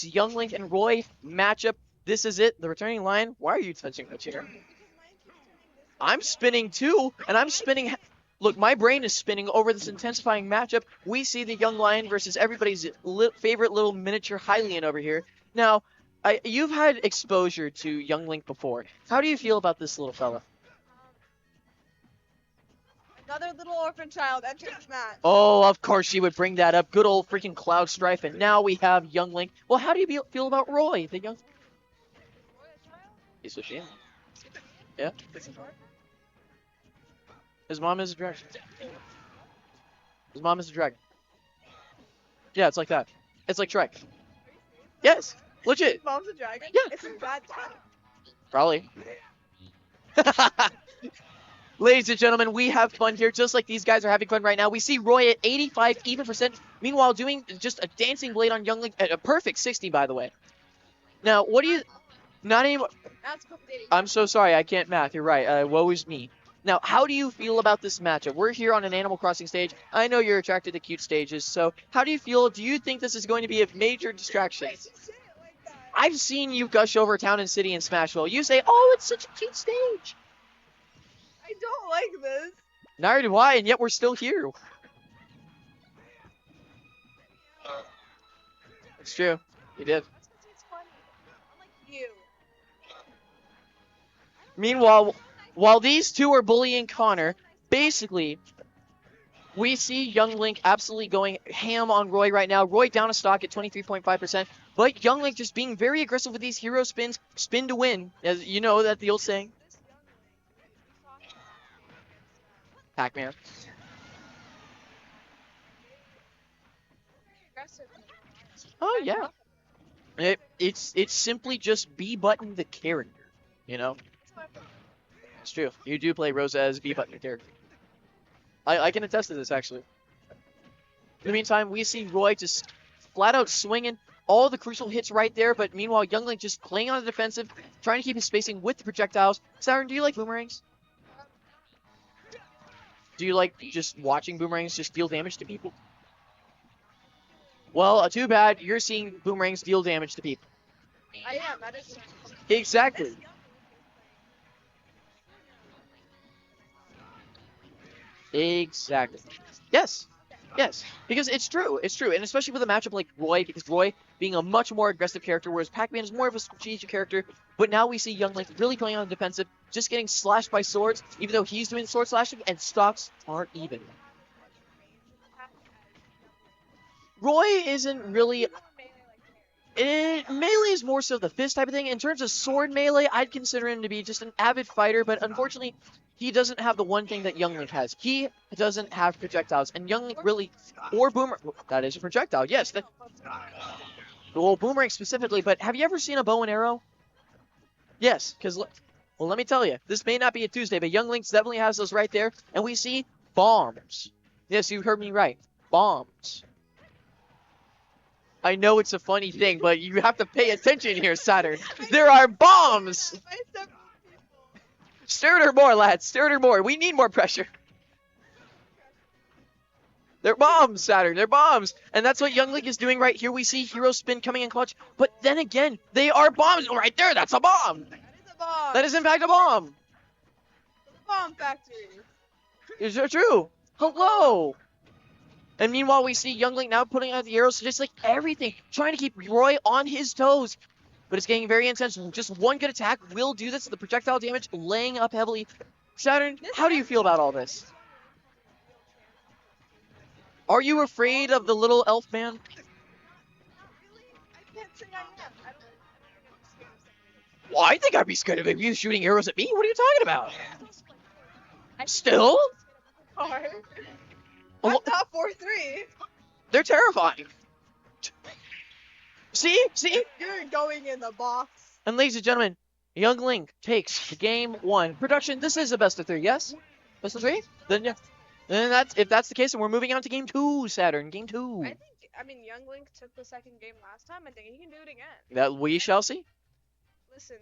Young Link and Roy matchup. This is it. The returning line. Why are you touching the chair? I'm spinning too, and I'm spinning. Look, my brain is spinning over this intensifying matchup. We see the Young Lion versus everybody's favorite little miniature Hylian over here. Now, you've had exposure to Young Link before. How do you feel about this little fella? Another little orphan child entering this match. Oh, of course she would bring that up. Good old freaking Cloud Strife, and now we have Young Link. Well, how do you feel about Roy, the young? He's a shame. Yeah. His mom is a dragon. His mom is a dragon. Yeah, it's like that. It's like Shrek. Yes, legit. His mom's a dragon? Yeah. It's a bad time. Probably. Ladies and gentlemen, we have fun here, just like these guys are having fun right now. We see Roy at 85 even %. Meanwhile, doing just a dancing blade on Young Link at a perfect 60, by the way. Now, what do you... Not anymore. That's dating. I'm so sorry, I can't math. You're right. Woe is me. Now, how do you feel about this matchup? We're here on an Animal Crossing stage. I know you're attracted to cute stages, so how do you feel? Do you think this is going to be a major distraction? Why did you say it like that? I've seen you gush over Town and City in Smashville. You say, oh, it's such a cute stage. I don't like this. Neither do I, and yet we're still here. It's true. You did. That's because it's funny. Unlike you. Meanwhile, while these two are bullying Connor, basically, we see Young Link absolutely going ham on Roy right now. Roy down a stock at 23.5%, but Young Link just being very aggressive with these hero spins. Spin to win, as you know that the old saying. Pac-Man. Oh, yeah. It's simply just B-Button the character, you know? It's true. You do play Rosa as B-Button character. I can attest to this, actually. In the meantime, we see Roy just flat out swinging all the crucial hits right there, but meanwhile, Young Link just playing on the defensive, trying to keep his spacing with the projectiles. Siren, do you like boomerangs? Do you like just watching boomerangs just deal damage to people? Well, too bad you're seeing boomerangs deal damage to people. I am. That is. Exactly. Exactly. Yes. Yes. Because it's true. It's true. And especially with a matchup like Roy, because Roy being a much more aggressive character, whereas Pac-Man is more of a strategic character. But now we see Young Link really playing on the defensive, just getting slashed by swords, even though he's doing sword slashing, and stocks aren't even. Roy isn't really... melee is more so the fist type of thing. In terms of sword melee, I'd consider him to be just an avid fighter, but unfortunately, he doesn't have the one thing that Young Link has. He doesn't have projectiles, and Young Link really, or boomerang, that is a projectile, yes. Well, boomerang specifically, but have you ever seen a bow and arrow? Yes, because, well, let me tell you, this may not be a Tuesday, but Young Link definitely has those right there, and we see bombs. Yes, you heard me right, bombs. I know it's a funny thing, but you have to pay attention here, Saturn. There are bombs! Stir her more, lads. Stir her more. We need more pressure. They're bombs, Saturn. They're bombs. And that's what Young Link is doing right here. We see Hero Spin coming in clutch. But then again, they are bombs. Oh, right there, that's a bomb. That is a bomb. That is, in fact, a bomb. The bomb factory. Is that true? Hello. And meanwhile, we see Young Link now putting out the arrows, just like everything, trying to keep Roy on his toes. But it's getting very intense. Just one good attack will do this. The projectile damage laying up heavily. Saturn, how do you feel about all this? Are you afraid of the little elf man? Not really. I can't say I am. I don't think I'm scared of something. Well, I think I'd be scared of you shooting arrows at me. What are you talking about? Still? Hard. Well, I'm not 4-3. they're terrifying. See? See? You're going in the box. And ladies and gentlemen, Young Link takes game 1. Production, this is a best of 3, yes? Best of 3? Then yeah. Then if that's the case, then we're moving on to game 2, Saturn. Game 2. I mean, Young Link took the second game last time. I think he can do it again. That we shall see. Listen,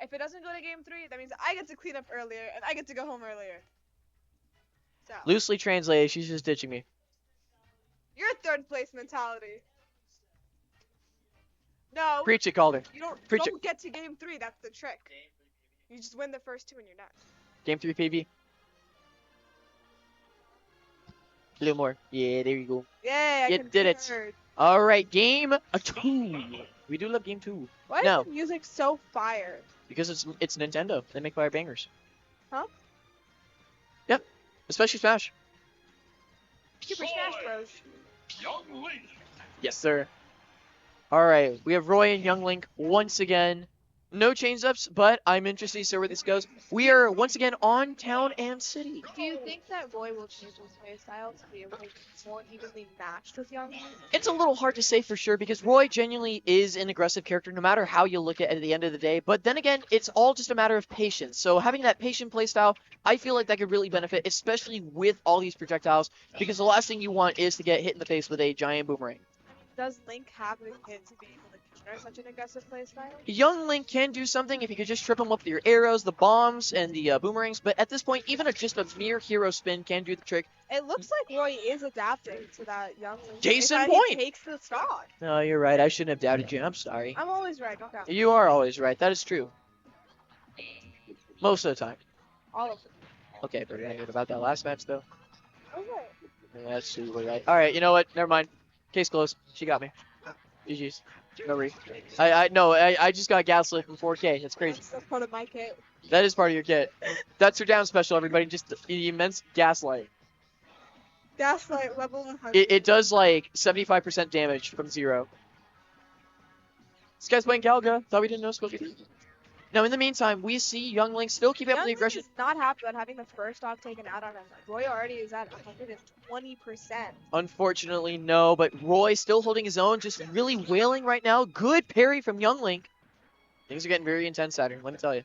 if it doesn't go to game 3, that means I get to clean up earlier and I get to go home earlier. So, Loosely translated, she's just ditching me. your third place mentality. No. Preach it, Calder. You don't Preach it. don't get to game 3. That's the trick. You just win the first 2 and you're done. Game 3 PV. A little more. Yeah, there you go. Yay! I You did it. concurred. All right, game 2. We do love game 2. Why No. is the music so fire? Because it's Nintendo. They make fire bangers. Huh? Yep. Especially Smash. Super Smash Bros. Yes, sir. All right, we have Roy and Young Link once again. No change ups, but I'm interested to see where this goes. We are once again on Town and City. Do you think that Roy will change his playstyle to be able to be more evenly matched with Young Link? It's a little hard to say for sure because Roy genuinely is an aggressive character no matter how you look at the end of the day. But then again, it's all just a matter of patience. So having that patient playstyle, I feel like that could really benefit, especially with all these projectiles, because the last thing you want is to get hit in the face with a giant boomerang. Does Link have the hit to be able to counter such an aggressive playstyle? Young Link can do something if you could just trip him up with your arrows, the bombs, and the boomerangs, but at this point, even just a mere hero spin can do the trick. It looks like Roy is adapting to that Young Link. Case in playstyle. point. He takes the stock. No, you're right. I shouldn't have doubted you. I'm sorry. I'm always right, don't doubt. You are always right. That is true. Most of the time. All of them. Okay, but about that last match, though. Okay. Yeah, that's super right. All right, you know what? Never mind. Case closed. She got me. GG's. No re. I just got gaslit from 4K. That's crazy. That's part of my kit. That is part of your kit. That's her down special, everybody. Just the immense gaslight. Gaslight level 100. It does like 75% damage from 0. This guy's playing Galga. Thought we didn't know Spooky. Now, in the meantime, we see Young Link still keep up Young the Link aggression. is not happy about having the first stock taken out on him. Roy already is at 120%. Unfortunately, no, but Roy still holding his own, just really wailing right now. Good parry from Young Link. Things are getting very intense, Saturn, let me tell you.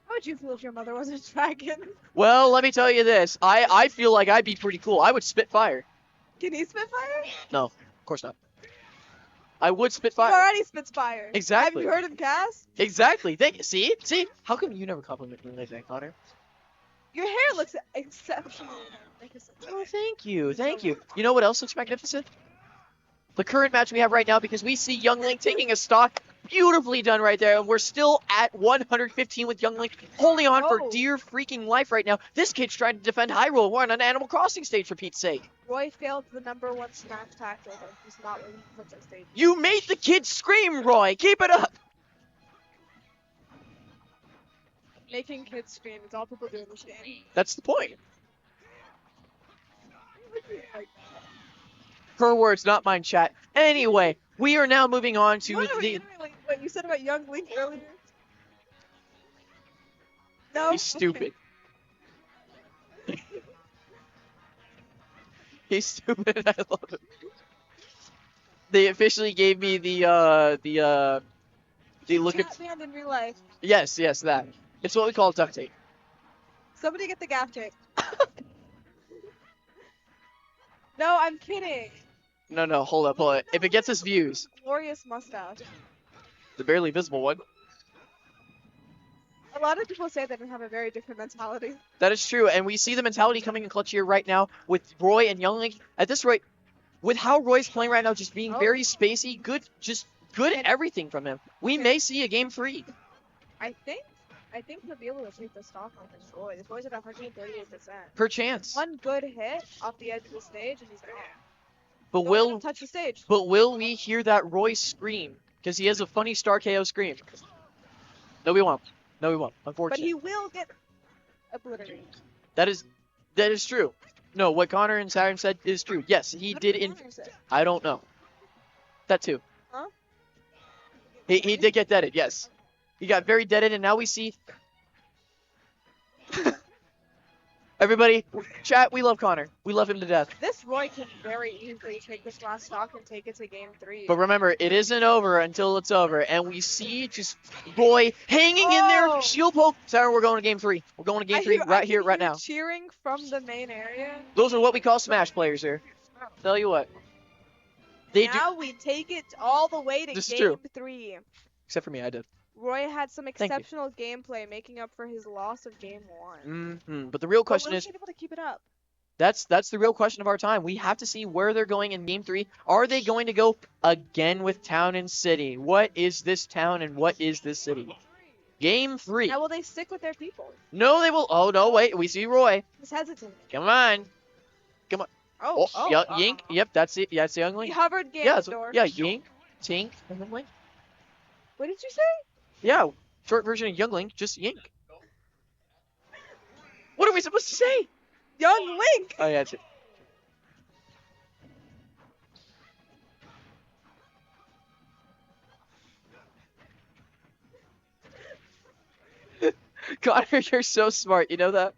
How would you feel if your mother was a dragon? Well, let me tell you this. I feel like I'd be pretty cool. I would spit fire. Can he spit fire? No, of course not. I would spit He fire. already spits fire. Exactly. Have you heard him cast? Exactly. See? How come you never compliment me like that, Connor? Your hair looks exceptional. Oh, thank you. You know what else looks magnificent? The current match we have right now, because we see Young Link taking a stock. Beautifully done right there. And we're still at 115 with Young Link holding on for Oh. dear freaking life right now. This kid's trying to defend Hyrule. We're on an Animal Crossing stage, for Pete's sake. Roy failed the #1 smash tackle, but he's not really such a stage. You made the kid scream, Roy. Keep it up. Making kids scream is all people do in this game. That's the point. Her words, not mine, chat. Anyway, we are now moving on to You want to the... reiterate what you said about Young Link earlier? No? He's stupid. He's stupid. I love it. They officially gave me the look at... Chat banned in real life. Yes, that. It's what we call duct tape. Somebody get the gaff tape. No, I'm kidding. No, hold up. If it gets us views, Glorious mustache. the barely visible one. A lot of people say they have a very different mentality. That is true, and we see the mentality coming in clutch here right now with Roy and Young Link. At this rate, with how Roy's playing right now, just being very spacey, good at everything from him. We may see a game 3. I think he'll be able to take the stock on this Roy. This Roy's at 138%. Per chance. One good hit off the edge of the stage and he's gone. But Don't let him will touch the stage. we hear that Roy scream? Because he has a funny star KO scream. No, we won't. But Unfortunately. he will get obliterated. That is true. No, what Connor and Saturn said is true. Yes, he What did did in... Connor say? I don't know. That too. Huh? He did get deaded, yes. He got very deaded, and now we see... Everybody, chat, we love Connor. We love him to death. This Roy can very easily take this last stock and take it to game 3. But remember, it isn't over until it's over. And we see just Roy hanging in there. Oh. Shield poke. Saturn, we're going to game 3. We're going to game 3 right here, right now. Cheering from the main area. Those are what we call Smash players here. Tell you what. They do... Now we take it all the way to This is game true. 3. Except for me, I did. Roy had some you. exceptional gameplay, making up for his loss of game 1. But the real question But is... will he be able to keep it up? That's the real question of our time. We have to see where they're going in game 3. Are they going to go again with town and city? What is this town and what is this city? Game 3. Now will they stick with their people? No, they will. Oh, no, wait. We see Roy. He's hesitant. Come on. Come on. Oh, Yeah, Yink. Yep, that's it. Yeah, it's the young He Link. hovered Yeah, Ganondorf. yeah, Yink, Tink, and then Link. What did you say? Yeah, short version of Young Link, just Yink. What are we supposed to say? Young Link! Oh, yeah, that's it. Connor, you're so smart. You know that?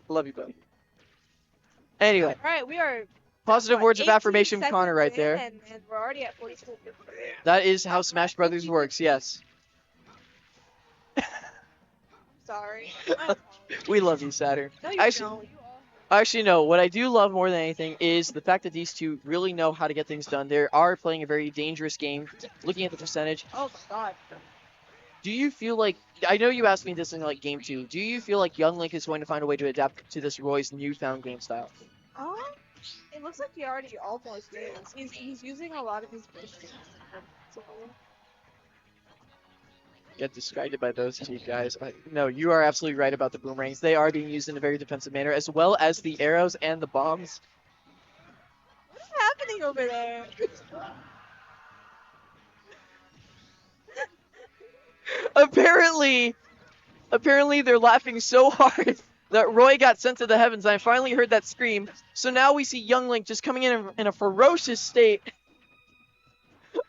Love you, buddy. Anyway, Alright, we are positive words of 18 affirmation from Connor right seconds there. in, and we're already at 42. That is how Smash Brothers works, yes. Sorry. We love you, Saturn. No, you Actually, don't. Actually, no. What I do love more than anything is the fact that these two really know how to get things done. They are playing a very dangerous game. Looking at the percentage, Oh my god. do you feel like... I know you asked me this in like game 2. Do you feel like Young Link is going to find a way to adapt to this Roy's newfound game style? It looks like he already almost is. He's using a lot of his boosters. So, Get distracted by those two guys. No, you are absolutely right about the boomerangs. They are being used in a very defensive manner, as well as the arrows and the bombs. what is happening over there? Apparently they're laughing so hard that Roy got sent to the heavens. I finally heard that scream. So now we see Young Link just coming in a ferocious state.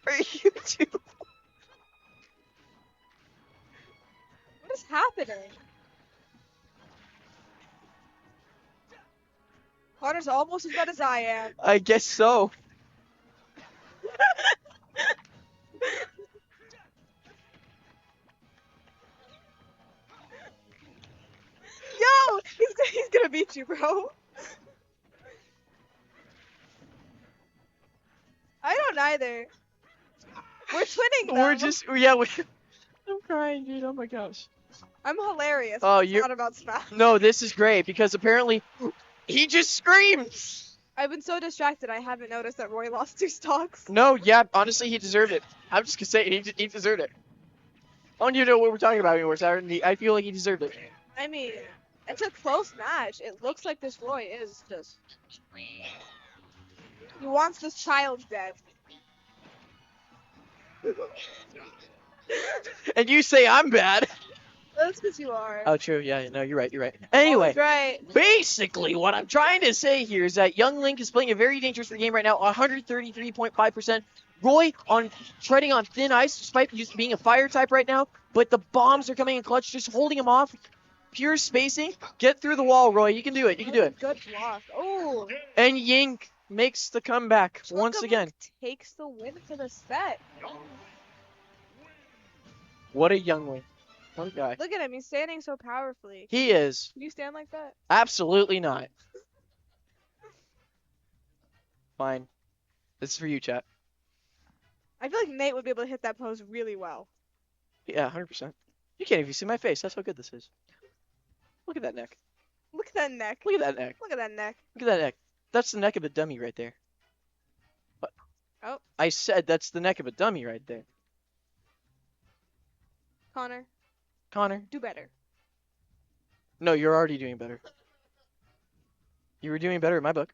Are you two? What is happening? Connor's almost as bad as I am. I guess so. Yo! He's gonna beat you, bro. I don't either. We're twinning them. We're just, yeah, I'm crying, dude. Oh my gosh. I'm hilarious. Oh, It's you're- not about Smash. No, this is great because apparently he just screams. I've been so distracted I haven't noticed that Roy lost 2 stocks. No, yeah, honestly, he deserved it. I'm just gonna say it, he deserved it. I don't even know what we're talking about anymore, Saturn. I feel like he deserved it. I mean, it's a close match. It looks like this Roy is just... He wants this child dead. And you say I'm bad. That's because you are. Oh, true. Yeah, no, you're right. You're right. Anyway, That's right. basically, what I'm trying to say here is that Young Link is playing a very dangerous game right now, 133.5%. Roy treading on thin ice, despite being a fire type right now. But the bombs are coming in clutch, just holding him off. Pure spacing. Get through the wall, Roy. You can do it. You can do it. Good block. Oh. And Yink makes the comeback once again. Takes the win for the set. What a Young Link. What a guy. Look at him. He's standing so powerfully. He is. Can you stand like that? Absolutely not. Fine. This is for you, chat. I feel like Nate would be able to hit that pose really well. Yeah, 100%. You can't even see my face. That's how good this is. Look at that neck. Look at that neck. Look at that neck. Look at that neck. Look at that neck. That's the neck of a dummy right there. What? Oh. I said that's the neck of a dummy right there. Connor, Connor? do better. No, you're already doing better. You were doing better in my book.